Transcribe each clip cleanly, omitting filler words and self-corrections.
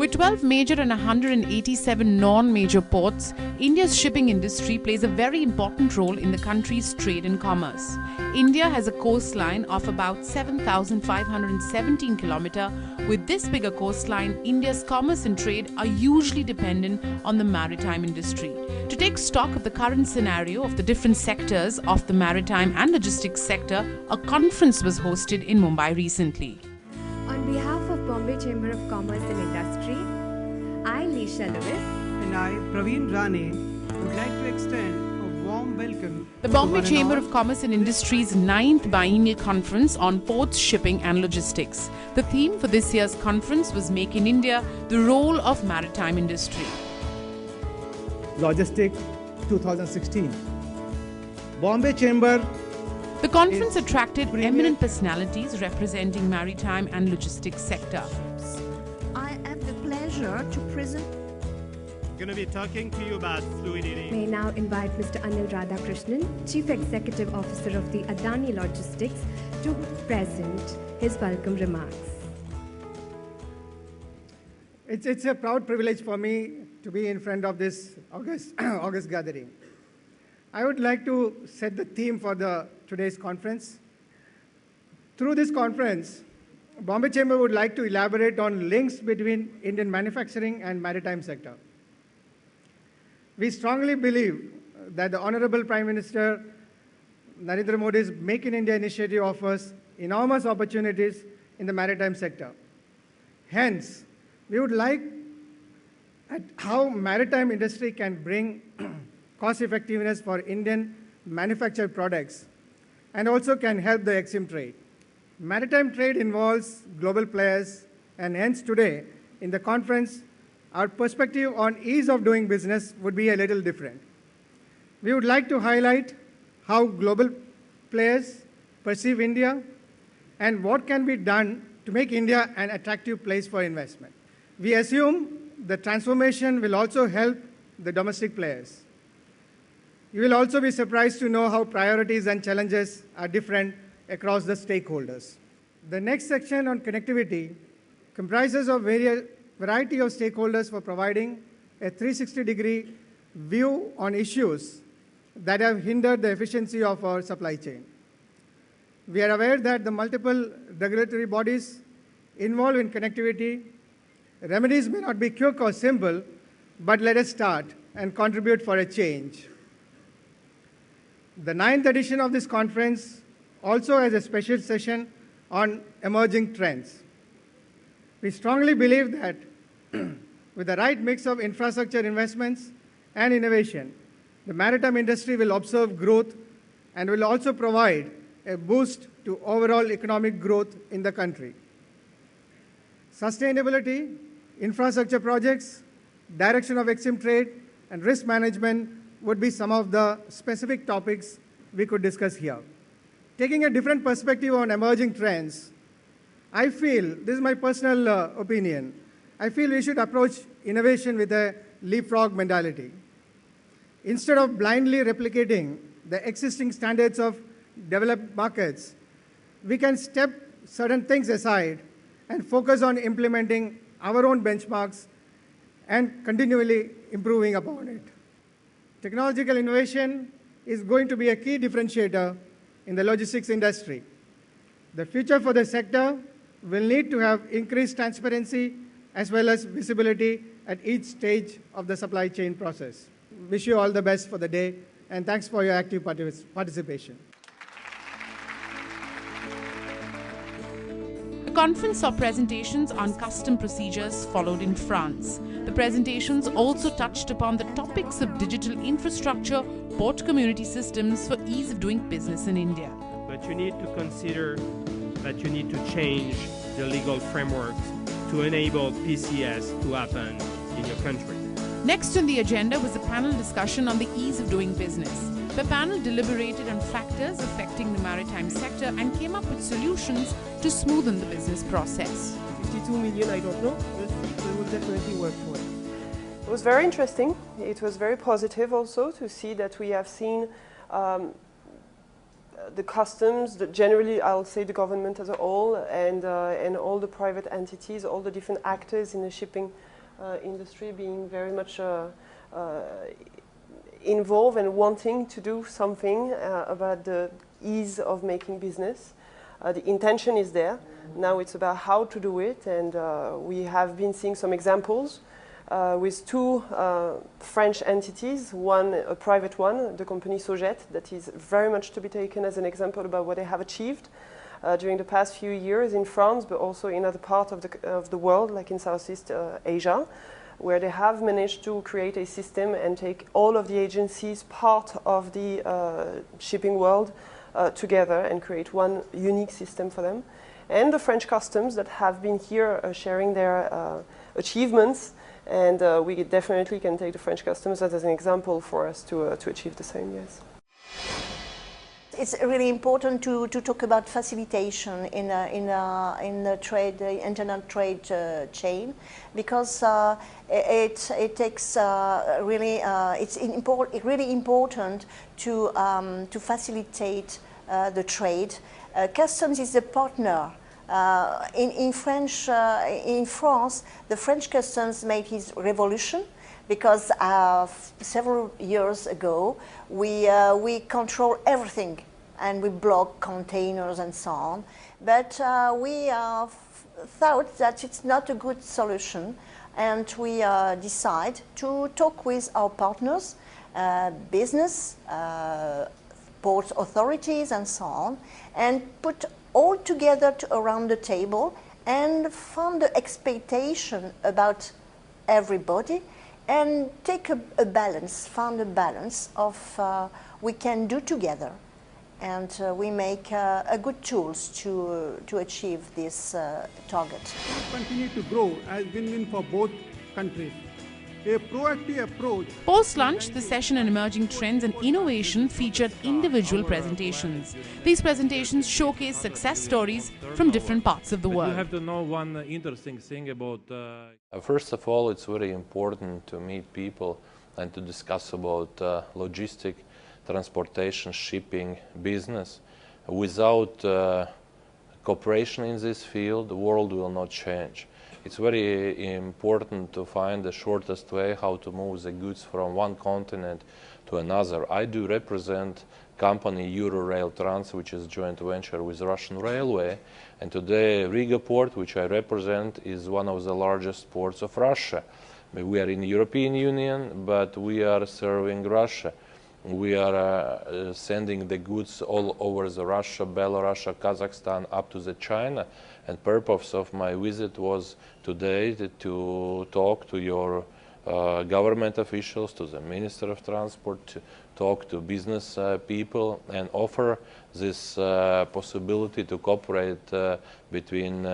With 12 major and 187 non-major ports, India's shipping industry plays a very important role in the country's trade and commerce. India has a coastline of about 7,517 kilometers. With this bigger coastline, India's commerce and trade are hugely dependent on the maritime industry. To take stock of the current scenario of the different sectors of the maritime and logistics sector, a conference was hosted in Mumbai recently. On behalf of Bombay Chamber of Commerce and Industry, I, Lisha Lewis, and I, Praveen Rane, would like to extend a warm welcome. The Bombay Chamber of Commerce and Industry's 9th Biennial Conference on Ports, Shipping and Logistics. The theme for this year's conference was Make in India, the Role of Maritime Industry. Logistics 2016. Bombay Chamber. The conference attracted eminent personalities representing maritime and logistics sector. I have the pleasure to present. I'm going to be talking to you about fluidity. May now invite Mr. Anil Radhakrishnan, Chief Executive Officer of the Adani Logistics, to present his welcome remarks. It's a proud privilege for me to be in front of this August gathering. I would like to set the theme for today's conference. Through this conference, Bombay Chamber would like to elaborate on links between Indian manufacturing and maritime sector. We strongly believe that the Honorable Prime Minister Narendra Modi's Make in India initiative offers enormous opportunities in the maritime sector. Hence, we would like at how maritime industry can bring cost effectiveness for Indian manufactured products and also can help the EXIM trade. Maritime trade involves global players, and hence today in the conference, our perspective on ease of doing business would be a little different. We would like to highlight how global players perceive India and what can be done to make India an attractive place for investment. We assume the transformation will also help the domestic players. You will also be surprised to know how priorities and challenges are different across the stakeholders. The next section on connectivity comprises of variety of stakeholders for providing a 360-degree view on issues that have hindered the efficiency of our supply chain. We are aware that the multiple regulatory bodies involved in connectivity, remedies may not be quick or simple, but let us start and contribute for a change. The 9th edition of this conference also has a special session on emerging trends. We strongly believe that with the right mix of infrastructure investments and innovation, the maritime industry will observe growth and will also provide a boost to overall economic growth in the country. Sustainability, infrastructure projects, direction of EXIM trade, and risk management would be some of the specific topics we could discuss here. Taking a different perspective on emerging trends, I feel, this is my personal opinion, I feel we should approach innovation with a leapfrog mentality. Instead of blindly replicating the existing standards of developed markets, we can step certain things aside and focus on implementing our own benchmarks and continually improving upon it. Technological innovation is going to be a key differentiator in the logistics industry. The future for the sector will need to have increased transparency as well as visibility at each stage of the supply chain process. Wish you all the best for the day, and thanks for your active participation. The conference saw presentations on custom procedures followed in France. The presentations also touched upon the topics of digital infrastructure, port community systems for ease of doing business in India. But you need to consider that you need to change the legal framework to enable PCS to happen in your country. Next on the agenda was a panel discussion on the ease of doing business. The panel deliberated on factors affecting the maritime sector and came up with solutions to smoothen the business process. 52 million, I don't know. We will definitely work for it. It was very interesting. It was very positive also to see that we have seen the customs, generally I'll say the government as a whole, and all the private entities, all the different actors in the shipping industry being very much involved and wanting to do something about the ease of making business. The intention is there. Now it's about how to do it, and we have been seeing some examples with two French entities, one a private one, the company Sojet, that is very much to be taken as an example about what they have achieved during the past few years in France, but also in other parts of the world, like in Southeast Asia, where they have managed to create a system and take all of the agencies part of the shipping world together and create one unique system for them. And the French customs that have been here sharing their achievements, and we definitely can take the French customs as an example for us to achieve the same, yes. It's really important to talk about facilitation in the trade, the internal trade chain, because it takes really it's really important to facilitate the trade. Customs is a partner. In France, the French customs made his revolution, because several years ago we control everything and we block containers and so on. But we thought that it's not a good solution, and we decide to talk with our partners, business, port authorities and so on, and put all together around the table and found the expectation about everybody, and take a balance, found a balance of we can do together, and we make a good tools to achieve this target. Continue to grow as win-win for both countries. A proactive approach. Post-lunch, the session on emerging trends and innovation featured individual presentations. These presentations showcase success stories from different parts of the world. You have to know one interesting thing about... First of all, it's very important to meet people and to discuss about logistic, transportation, shipping, business. Without cooperation in this field, the world will not change. It's very important to find the shortest way how to move the goods from one continent to another. I do represent company Euro-Rail Trans, which is a joint venture with Russian Railway, and today Riga port, which I represent, is one of the largest ports of Russia. We are in the European Union, but we are serving Russia. We are sending the goods all over the Russia, Belarus, Kazakhstan, up to the China. And purpose of my visit was today to talk to your government officials, to the Minister of Transport, to talk to business people and offer this possibility to cooperate between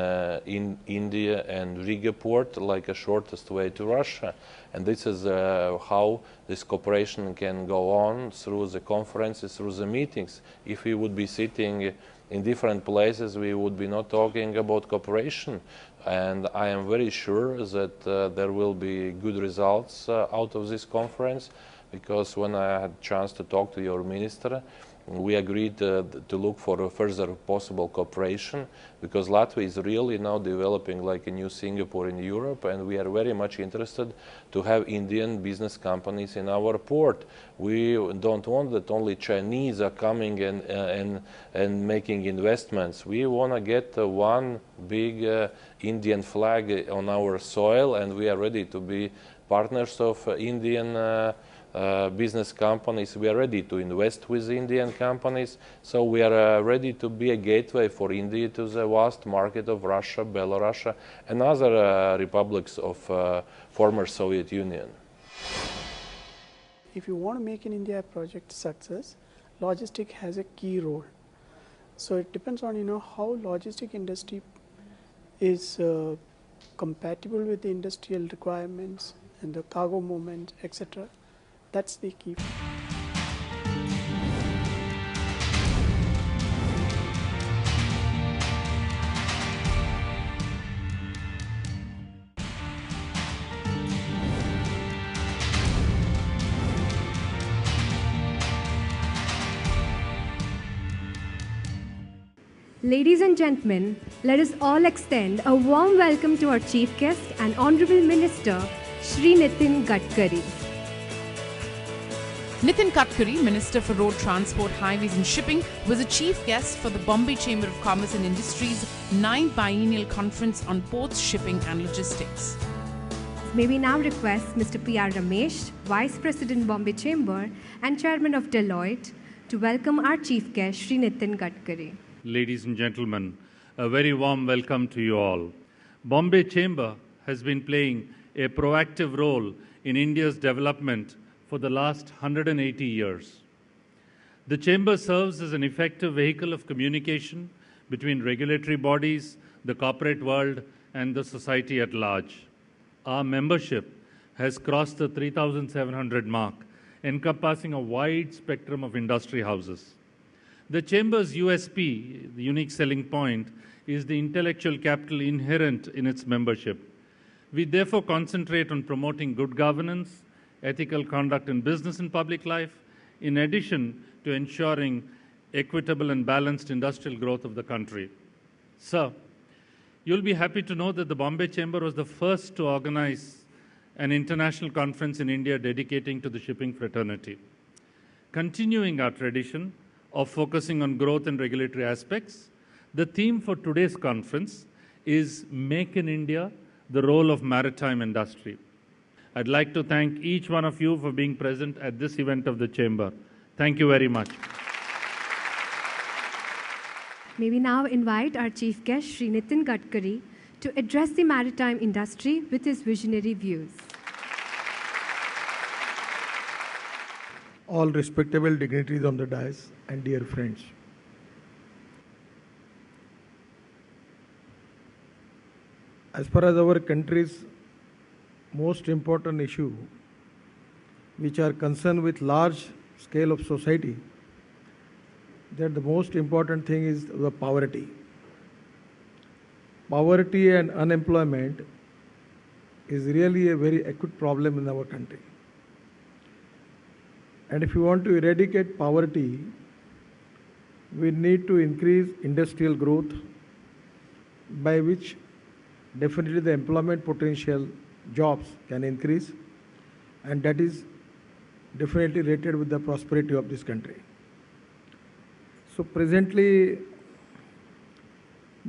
India and Riga port like a shortest way to Russia. And this is how this cooperation can go on through the conferences, through the meetings. If we would be sitting in different places, we would be not talking about cooperation. And I am very sure that there will be good results out of this conference, because when I had a chance to talk to your minister, we agreed to look for a further possible cooperation, because Latvia is really now developing like a new Singapore in Europe, and we are very much interested to have Indian business companies in our port. We don't want that only Chinese are coming and making investments. We want to get one big Indian flag on our soil, and we are ready to be partners of Indian business companies. We are ready to invest with Indian companies, so we are ready to be a gateway for India to the vast market of Russia, Belarus, and other republics of former Soviet Union. If you want to make an India project success, logistics has a key role. So it depends on how logistic industry is compatible with the industrial requirements and the cargo movement, etc. That's the key. Ladies and gentlemen, let us all extend a warm welcome to our Chief Guest and Honorable Minister, Shri Nitin Gadkari. Nitin Gadkari, Minister for Road Transport, Highways and Shipping, was a chief guest for the Bombay Chamber of Commerce and Industry's 9th Biennial Conference on Ports, Shipping and Logistics. May we now request Mr. P.R. Ramesh, Vice President, Bombay Chamber and Chairman of Deloitte, to welcome our Chief Guest, Shri Nitin Gadkari. Ladies and gentlemen, a very warm welcome to you all. Bombay Chamber has been playing a proactive role in India's development for the last 180 years. The Chamber serves as an effective vehicle of communication between regulatory bodies, the corporate world, and the society at large. Our membership has crossed the 3,700 mark, encompassing a wide spectrum of industry houses. The Chamber's USP, the unique selling point, is the intellectual capital inherent in its membership. We therefore concentrate on promoting good governance, ethical conduct in business and public life, in addition to ensuring equitable and balanced industrial growth of the country. Sir, you'll be happy to know that the Bombay Chamber was the first to organize an international conference in India dedicating to the shipping fraternity. Continuing our tradition of focusing on growth and regulatory aspects, the theme for today's conference is Make in India, the Role of Maritime Industry. I'd like to thank each one of you for being present at this event of the Chamber. Thank you very much. May we now invite our Chief Guest, Shri Nitin Gadkari, to address the maritime industry with his visionary views. All respectable dignitaries on the dais and dear friends. As far as our country's most important issue, which are concerned with large scale of society, that the most important thing is the poverty. Poverty and unemployment is really a very acute problem in our country. And if you want to eradicate poverty, we need to increase industrial growth, by which definitely the employment potential jobs can increase, and that is definitely related with the prosperity of this country. So presently,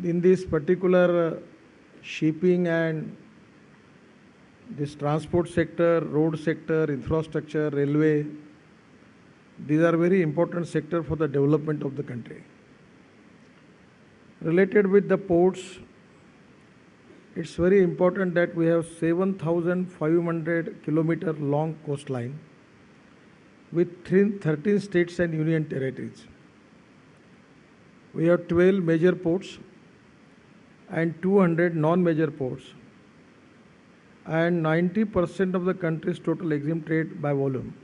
in this particular shipping and this transport sector, road sector, infrastructure, railway, these are very important sectors for the development of the country. Related with the ports, it's very important that we have 7,500 kilometer long coastline with 13 states and union territories. We have 12 major ports and 200 non-major ports, and 90% of the country's total EXIM trade by volume.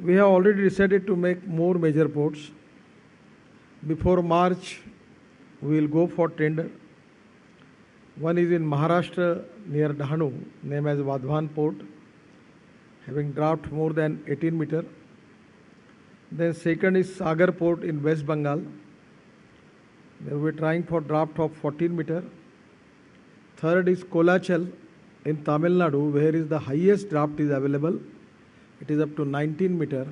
We have already decided to make more major ports. Before March, we will go for tender. One is in Maharashtra near Dahanu, named as Vadhavan Port, having draft more than 18 meter. Then second is Sagar Port in West Bengal. They will be trying for draft of 14 meter. Third is Kolachal in Tamil Nadu, where is the highest draft is available. It is up to 19 meter,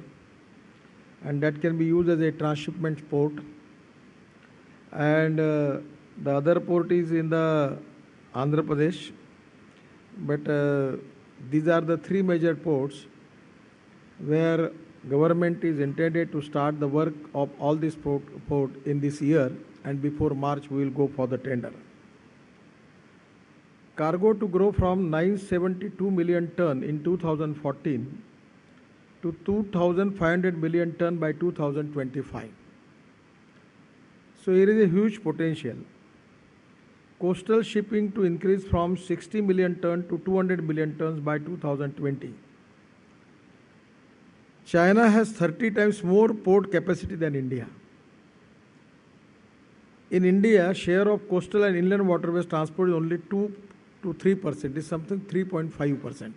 and that can be used as a transshipment port. And the other port is in the Andhra Pradesh, but these are the three major ports where government is intended to start the work of all these port in this year, and before March we will go for the tender. Cargo to grow from 972 million ton in 2014 to 2,500 million ton by 2025. So here is a huge potential. Coastal shipping to increase from 60 million ton to 200 million tons by 2020. China has 30 times more port capacity than India. In India, share of coastal and inland waterways transport is only 2 to 3%. It is something 3.5%.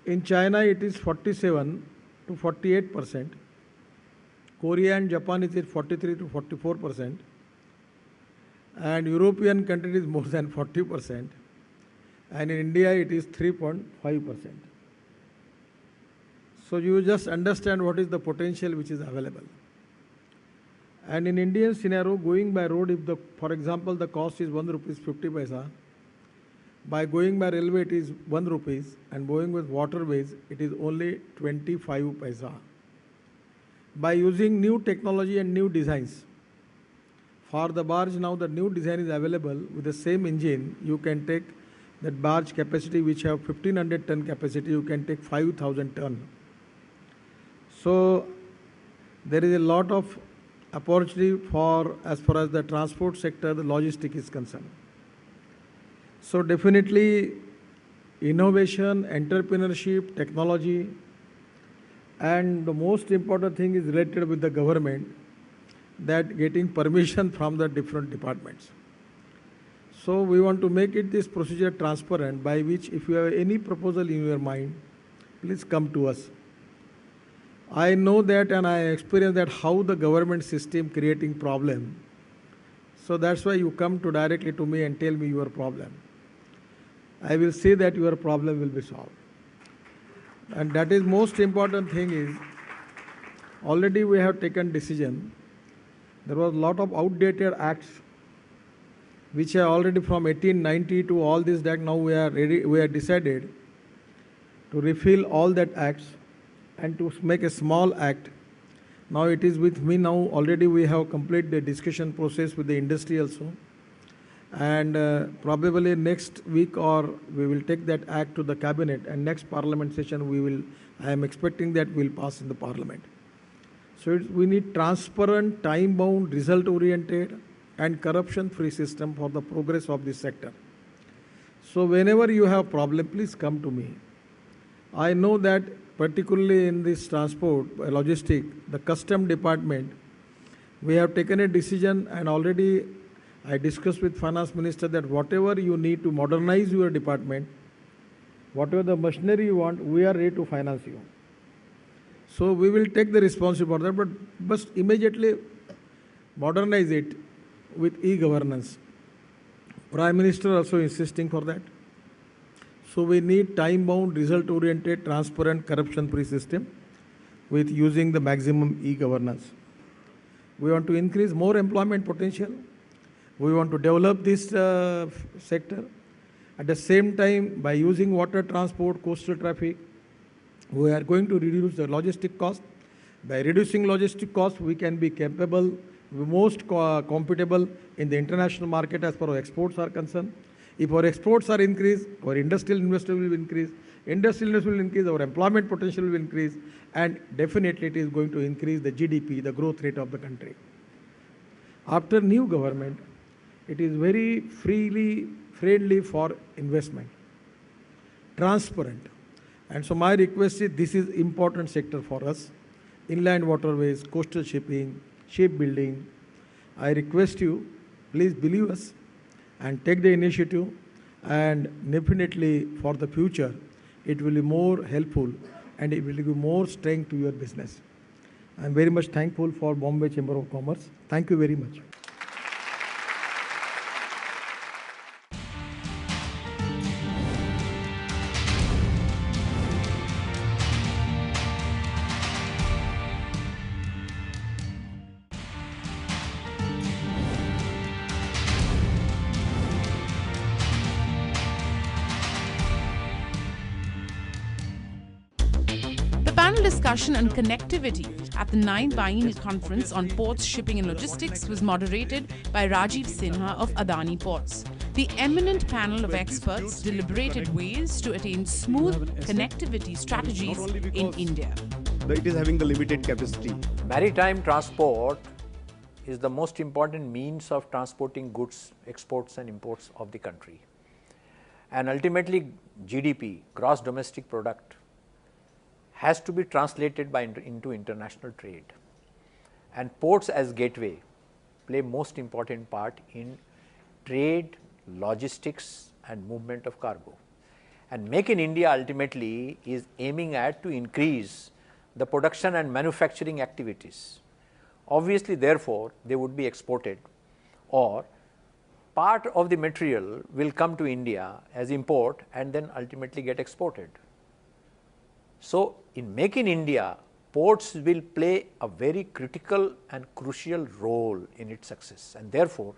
In China, it is 47 to 48%. Korea and Japan is at 43 to 44%, and European countries is more than 40%, and in India it is 3.5%. So you just understand what is the potential which is available. And in Indian scenario, going by road, if for example the cost is 1 rupees 50 paisa, by going by railway it is 1 rupees, and going with waterways it is only 25 paisa. By using new technology and new designs, for the barge now the new design is available. With the same engine you can take that barge capacity which have 1500 ton capacity, you can take 5000 ton. So there is a lot of opportunity for as far as the transport sector, the logistics is concerned. So definitely innovation, entrepreneurship, technology, and the most important thing is related with the government, that getting permission from the different departments. So we want to make it this procedure transparent, by which if you have any proposal in your mind, please come to us. I know that and I experience that how the government system creating problem. So that's why you come to directly to me and tell me your problem. I will say that your problem will be solved. And that is most important thing is, already we have taken decision. There was a lot of outdated acts which are already from 1890 to all this, that now we are ready, we have decided to refill all that acts and to make a small act. Now it is with me now, already we have completed the discussion process with the industry also. And probably next week or we will take that act to the cabinet, and next parliament session I am expecting that will pass in the parliament. So we need transparent, time-bound, result-oriented and corruption-free system for the progress of this sector. So whenever you have problem, please come to me. I know that particularly in this transport, logistic, the custom department, we have taken a decision, and already I discussed with Finance Minister that whatever you need to modernize your department, whatever the machinery you want, we are ready to finance you. So we will take the responsibility for that, but immediately modernize it with e-governance. Prime Minister also insisting for that. So we need time-bound, result-oriented, transparent, corruption-free system with using the maximum e-governance. We want to increase more employment potential. We want to develop this sector. At the same time, by using water transport, coastal traffic, we are going to reduce the logistic cost. By reducing logistic cost, we can be capable, most compatible in the international market as far as exports are concerned. If our exports are increased, our industrial investment will increase. Industrial investment will increase, our employment potential will increase, and definitely it is going to increase the GDP, the growth rate of the country. After new government, it is very friendly for investment, transparent. And so my request is, this is important sector for us. Inland waterways, coastal shipping, shipbuilding. I request you, please believe us and take the initiative, and definitely for the future, it will be more helpful and it will give more strength to your business. I am very much thankful for Bombay Chamber of Commerce. Thank you very much. Panel discussion on connectivity at the 9th Biennial Conference on Ports, Shipping and Logistics was moderated by Rajiv Sinha of Adani Ports. The eminent panel of experts deliberated ways to attain smooth connectivity strategies in India. It is having the limited capacity. Maritime transport is the most important means of transporting goods, exports and imports of the country. And ultimately GDP, gross domestic product, has to be translated into international trade. And ports as gateway play most important part in trade, logistics and movement of cargo. And Make in India ultimately is aiming at to increase the production and manufacturing activities obviously therefore they would be exported, or part of the material will come to India as import and then ultimately get exported. So, in Make in India, ports will play a very critical and crucial role in its success, and therefore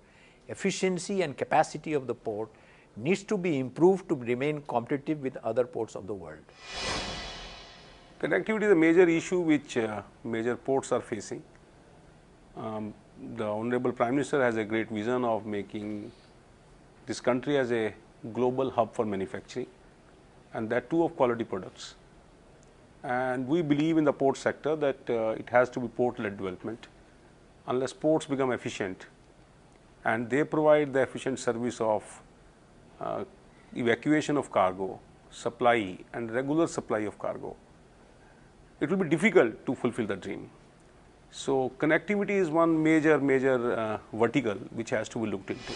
efficiency and capacity of the port needs to be improved to remain competitive with other ports of the world. Connectivity is a major issue which major ports are facing. The Honorable Prime Minister has a great vision of making this country as a global hub for manufacturing, and that too of quality products. And we believe in the port sector that it has to be port-led development. Unless ports become efficient and they provide the efficient service of evacuation of cargo, supply and regular supply of cargo, it will be difficult to fulfill the dream. So, connectivity is one major vertical which has to be looked into.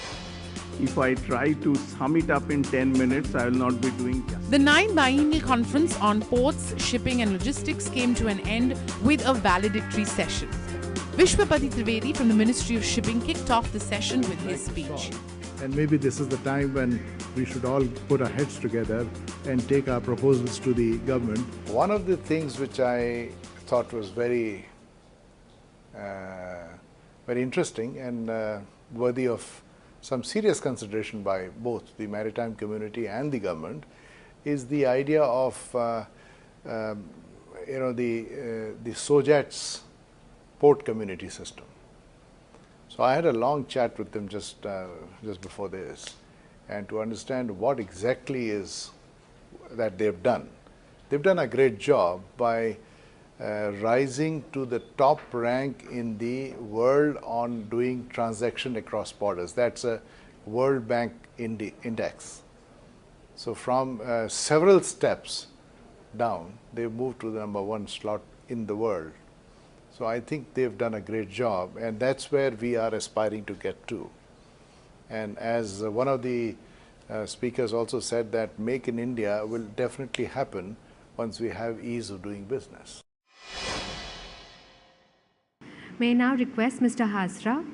If I try to sum it up in 10 minutes, I will not be doing justice. The 9th Biennial Conference on Ports, Shipping and Logistics came to an end with a valedictory session. Vishwapati Trivedi from the Ministry of Shipping kicked off the session with his speech. And maybe this is the time when we should all put our heads together and take our proposals to the government. One of the things which I thought was very interesting and worthy of some serious consideration by both the maritime community and the government is the idea of the SOJAT's port community system. So I had a long chat with them just before this, and to understand what exactly is that they've done. They've done a great job by rising to the top rank in the world on doing transaction across borders. That's a World Bank index. So from several steps down, they've moved to the #1 slot in the world. So I think they've done a great job, and that's where we are aspiring to get to. And as one of the speakers also said, that Make in India will definitely happen once we have ease of doing business. May I now request Mr. Hazra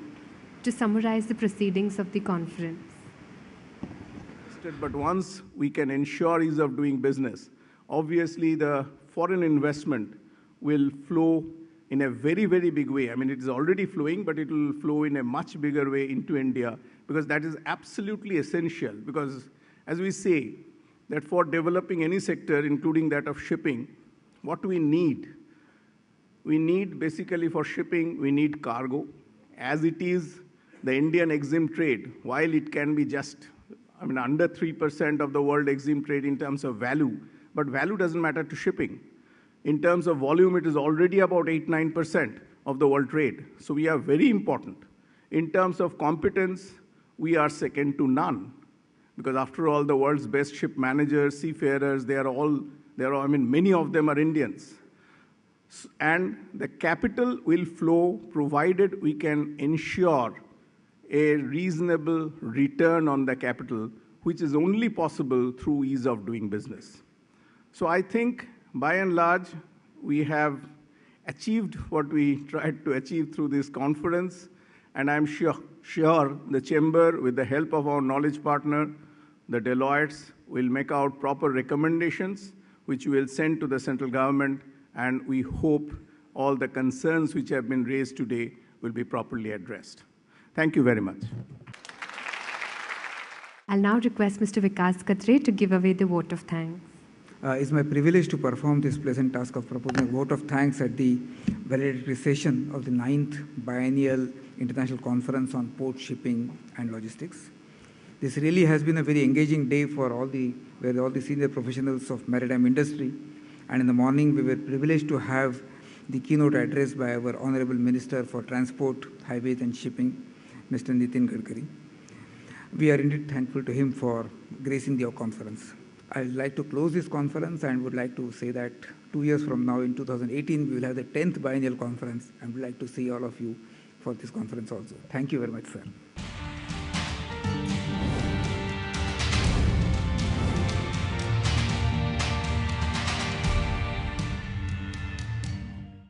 to summarize the proceedings of the conference. But once we can ensure ease of doing business, obviously the foreign investment will flow in a very, very big way. I mean, it is already flowing, but it will flow in a much bigger way into India, because that is absolutely essential. Because as we say, that for developing any sector, including that of shipping, what do we need? We need basically for shipping, we need cargo. As it is, the Indian EXIM trade, while it can be just, under 3% of the world EXIM trade in terms of value, but value doesn't matter to shipping. In terms of volume, it is already about 8-9% of the world trade. So we are very important. In terms of competence, we are second to none. Because after all, the world's best ship managers, seafarers, many of them are Indians. And the capital will flow provided we can ensure a reasonable return on the capital, which is only possible through ease of doing business. So I think, by and large, we have achieved what we tried to achieve through this conference, and I'm sure the Chamber, with the help of our knowledge partner, the Deloittes, will make out proper recommendations, which we will send to the central government, and we hope all the concerns which have been raised today will be properly addressed. Thank you very much. I'll now request Mr. Vikas Katre to give away the vote of thanks. It's my privilege to perform this pleasant task of proposing a vote of thanks at the valedictory session of the 9th Biennial International Conference on Port, Shipping and Logistics. This really has been a very engaging day for all the senior professionals of maritime industry. And in the morning, we were privileged to have the keynote address by our Hon'ble Minister for Transport, Highways and Shipping, Mr. Nitin Gadkari. We are indeed thankful to him for gracing the conference. I'd like to close this conference and would like to say that 2 years from now, in 2018, we will have the 10th Biennial Conference, and would like to see all of you for this conference also. Thank you very much, sir.